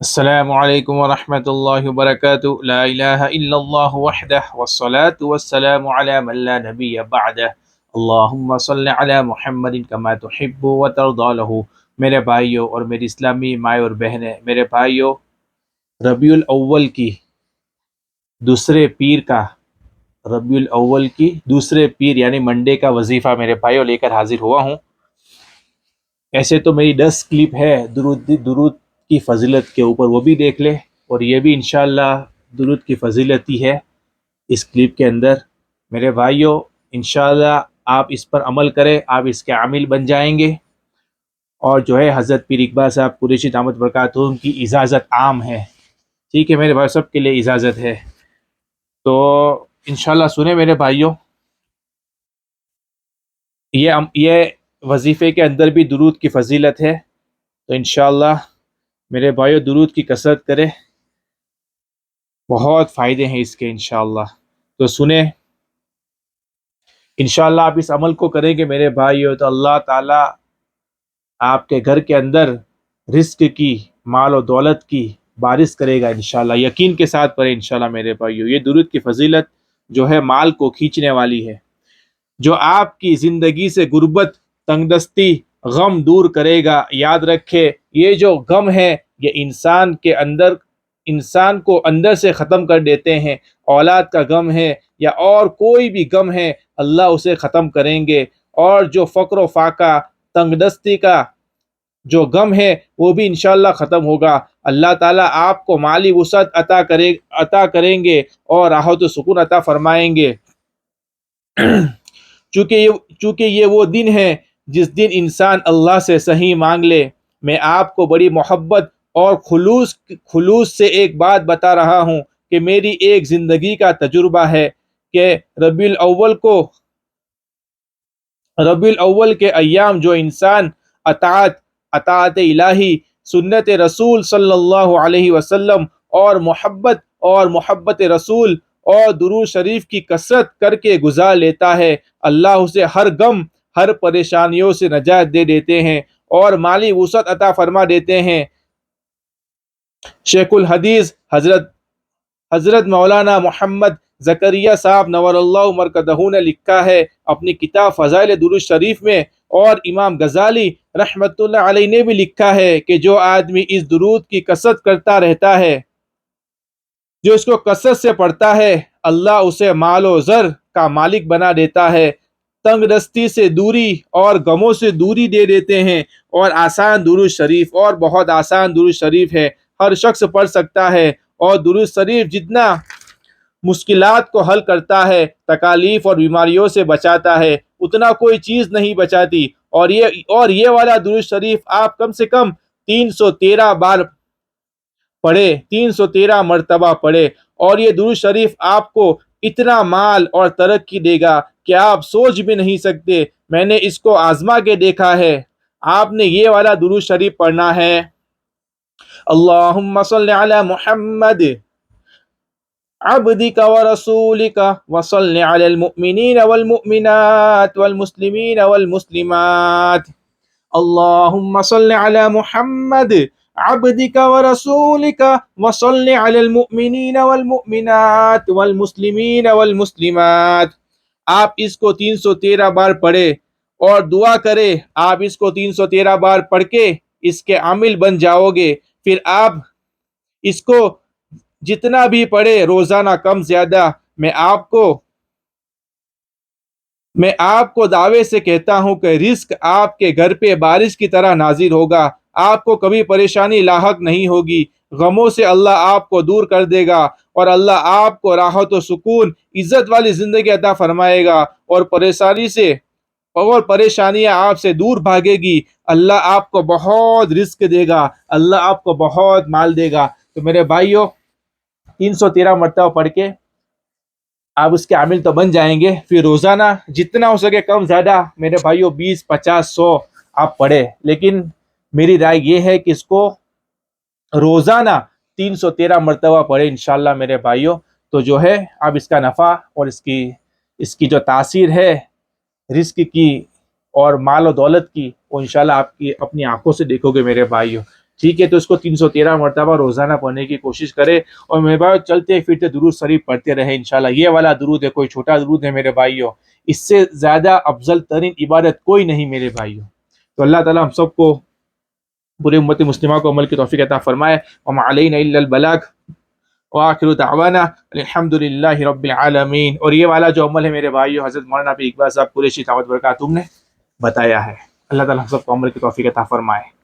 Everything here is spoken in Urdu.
السلام علیکم ورحمۃ اللہ وبرکاتہ لا الہ الا اللہ وحدہ والصلاة والسلام علی من لا نبی بعدہ اللہم صل علی محمد کما تحب وترضی له۔ میرے بھائیوں اور میری اسلامی مائیں اور بہنیں، میرے بھائیوں، ربیع الاول کی دوسرے پیر کا ربیع الاول کی دوسرے پیر یعنی منڈے کا وظیفہ میرے بھائیوں لے کر حاضر ہوا ہوں۔ ایسے تو میری 10 کلپ ہے درود کی فضیلت کے اوپر، وہ بھی دیکھ لے، اور یہ بھی انشاءاللہ درود کی فضیلت ہی ہے اس کلپ کے اندر۔ میرے بھائیوں، انشاءاللہ آپ اس پر عمل کریں، آپ اس کے عامل بن جائیں گے، اور جو ہے حضرت پیر اقبال صاحب قریشی دامت برکاتہم کی اجازت عام ہے، ٹھیک ہے میرے بھائی، سب کے لیے اجازت ہے۔ تو انشاءاللہ سنیں میرے بھائیوں، یہ وظیفے کے اندر بھی درود کی فضیلت ہے، تو انشاءاللہ میرے بھائیوں درود کی کثرت کرے، بہت فائدے ہیں اس کے انشاءاللہ۔ تو سنیں، انشاءاللہ آپ اس عمل کو کریں گے میرے بھائیوں تو اللہ تعالیٰ آپ کے گھر کے اندر رزق کی، مال و دولت کی بارش کرے گا انشاءاللہ۔ یقین کے ساتھ پڑھیں انشاءاللہ میرے بھائیوں، یہ درود کی فضیلت جو ہے مال کو کھینچنے والی ہے، جو آپ کی زندگی سے غربت، تنگ دستی، غم دور کرے گا۔ یاد رکھے، یہ جو غم ہے یہ انسان کو اندر سے ختم کر دیتے ہیں۔ اولاد کا غم ہے یا اور کوئی بھی غم ہے، اللہ اسے ختم کریں گے۔ اور جو فقر و فاقہ، تنگ دستی کا جو غم ہے وہ بھی انشاءاللہ ختم ہوگا۔ اللہ تعالیٰ آپ کو مالی وسعت عطا کریں گے اور راحت و سکون عطا فرمائیں گے۔ چونکہ یہ وہ دن ہے جس دن انسان اللہ سے صحیح مانگ لے۔ میں آپ کو بڑی محبت اور خلوص سے ایک بات بتا رہا ہوں کہ میری ایک زندگی کا تجربہ ہے کہ ربیع الاول کے ایام جو انسان اطاعت الہی، سنت رسول صلی اللہ علیہ وسلم اور محبت رسول اور درود شریف کی کثرت کر کے گزار لیتا ہے، اللہ اسے ہر غم، ہر پریشانیوں سے نجات دے دیتے ہیں اور مالی وسعت عطا فرما دیتے ہیں۔ شیخ الحدیث حضرت مولانا محمد زکریا صاحب نور اللہ مرکزہ نے لکھا ہے اپنی کتاب فضائل درود شریف میں، اور امام غزالی رحمت اللہ علیہ نے بھی لکھا ہے کہ جو آدمی اس درود کی کثرت کرتا رہتا ہے، جو اس کو کثرت سے پڑھتا ہے، اللہ اسے مال و زر کا مالک بنا دیتا ہے، تنگ دستی سے دوری اور غموں سے دوری دے دیتے ہیں۔ اور آسان درود شریف، اور بہت آسان درود شریف ہے، ہر شخص پڑھ سکتا ہے، اور درود شریف جتنا مشکلات کو حل کرتا ہے، تکالیف اور بیماریوں سے بچاتا ہے، اتنا کوئی چیز نہیں بچاتی۔ اور یہ والا درود شریف آپ کم سے کم 313 بار پڑھے، 313 مرتبہ پڑھے، اور یہ درود شریف آپ کو اتنا مال اور ترقی دے گا کہ آپ سوچ بھی نہیں سکتے۔ میں نے اس کو آزما کے دیکھا ہے۔ آپ نے یہ والا درود شریف پڑھنا ہے، اللہم صل علی محمد عبدک ورسولک وصل علی المؤمنین والمؤمنات والمسلمین والمسلمات۔ اللہم صل علی محمد عبدک ورسولک وصل علی المؤمنین والمؤمنات والمسلمین والمسلمات۔ آپ اس کو 313 بار پڑھے اور دعا کرے۔ آپ اس کو 313 بار پڑھ کے اس کے عامل بن جاؤ گے۔ پھر آپ اس کو جتنا بھی پڑھے روزانہ کم زیادہ، میں آپ کو دعوے سے کہتا ہوں کہ رزق آپ کے گھر پہ بارش کی طرح نازل ہوگا، آپ کو کبھی پریشانی لاحق نہیں ہوگی، غموں سے اللہ آپ کو دور کر دے گا، اور اللہ آپ کو راحت و سکون، عزت والی زندگی عطا فرمائے گا، اور پریشانیاں آپ سے دور بھاگے گی۔ اللہ آپ کو بہت رزق دے گا، اللہ آپ کو بہت مال دے گا۔ تو میرے بھائیوں، 313 مرتبہ پڑھ کے آپ اس کے عامل تو بن جائیں گے۔ پھر روزانہ جتنا ہو سکے کم زیادہ میرے بھائیوں 20 50 100 آپ پڑھے، لیکن میری رائے یہ ہے کہ اس کو روزانہ 313 مرتبہ پڑھے انشاءاللہ میرے بھائیوں، تو جو ہے آپ اس کا نفع اور اس کی جو تاثیر ہے رزق کی اور مال و دولت کی، وہ انشاءاللہ آپ کی اپنی آنکھوں سے دیکھو گے میرے بھائیوں۔ ٹھیک ہے، تو اس کو 313 مرتبہ روزانہ پڑھنے کی کوشش کرے، اور میرے بھائی چلتے پھرتے درود شریف پڑھتے رہے انشاءاللہ۔ یہ والا درود ہے، کوئی چھوٹا درود ہے میرے بھائیوں، اس سے زیادہ افضل ترین عبادت کوئی نہیں میرے بھائیوں۔ تو اللہ تعالیٰ ہم سب کو، پورے امت مسلمہ کو عمل کی توفیق عطا فرمائے۔ وما علینا الا البلاغ، وآخر دعوانا الحمد للہ رب العالمین۔ اور یہ والا جو عمل ہے میرے بھائیو، حضرت مولانا پیر اقبال صاحب قریشی دعوت برکاتہم نے بتایا ہے۔ اللہ تعالیٰ ہم سب کو عمل کی توفیق عطا فرمائے۔